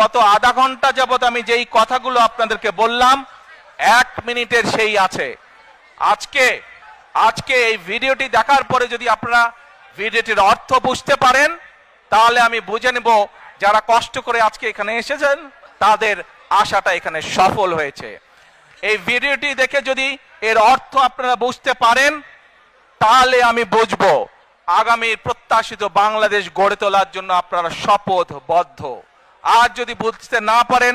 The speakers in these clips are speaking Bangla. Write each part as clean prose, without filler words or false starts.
গত আধা ঘন্টা যাবত আমি যেই কথাগুলো আপনাদেরকে বললাম 1 মিনিটের সেই আছে। আজকে এই ভিডিওটি দেখার পরে যদি আপনারা ভিডিওটির অর্থ বুঝতে পারেন তাহলে আমি বুঝে নেব যারা কষ্ট করে আজকে এখানে এসেছেন তাদের আশাটা এখানে সফল হয়েছে। এই ভিডিওটি দেখে যদি এর অর্থ আপনারা বুঝতে পারেন তাহলে আমি বুঝবো আগামীর প্রত্যাশিত বাংলাদেশ গড়ে তোলার জন্য আপনারা শপথবদ্ধ। আর যদি বুঝতে না পারেন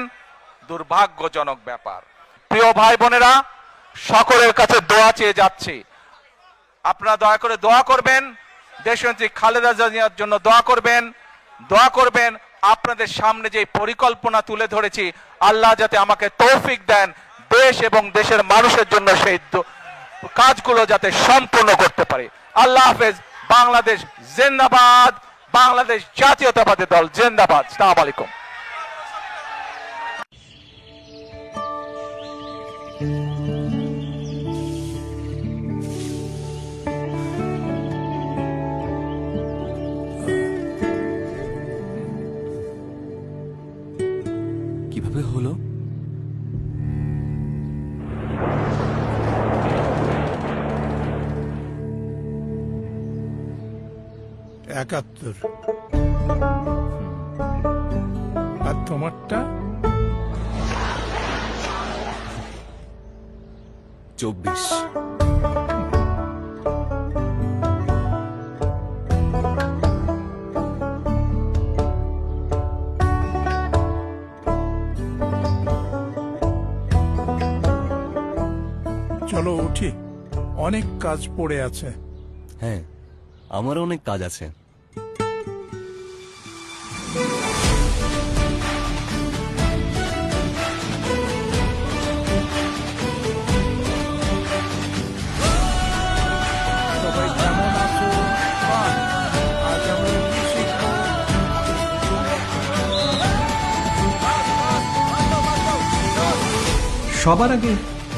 দুর্ভাগ্যজনক ব্যাপার। প্রিয় ভাই বোনেরা, সকলের কাছে দোয়া চেয়ে যাচ্ছি, আপনারা দয়া করে দোয়া করবেন, দেশনেত্রী খালেদা জিয়ার জন্য দোয়া করবেন। আপনাদের সামনে যে পরিকল্পনা তুলে ধরেছি আল্লাহ যাতে আমাকে তৌফিক দেন দেশ এবং দেশের মানুষের জন্য সেই কাজগুলো যাতে সম্পূর্ণ করতে পারি। আল্লাহ হাফেজ। বাংলাদেশ জিন্দাবাদ। বাংলাদেশ জাতীয়তাবাদী দল জিন্দাবাদ। আসসালামু আলাইকুম। কিভাবে হলো? একাত্তর। আর তোমারটা? 24। চলো উঠি, অনেক কাজ পড়ে আছে। হ্যাঁ, আমারও অনেক কাজ আছে। সবাই কেমন আছো? আজ আমরা কি শিখবো? সবার আগে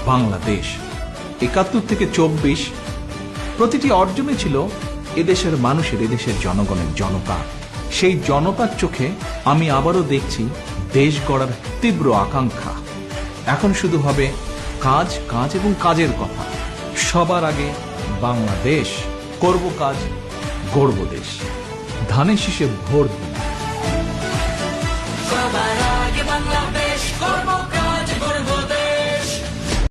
বাংলাদেশ ৭১ থেকে ২৪ প্রতিটি অর্জনে ছিল এদেশের মানুষের, এদেশের জনগণের, জনতা। সেই জনতার চোখে আমি আবারও দেখছি দেশ গড়ার তীব্র আকাঙ্ক্ষা। এখন শুধু হবে কাজ, কাজ এবং কাজের কথা। সবার আগে বাংলাদেশ, করব কাজ, গড়ব দেশ। ধানের শীষে ভোট দিন। সবার আগে বাংলাদেশ।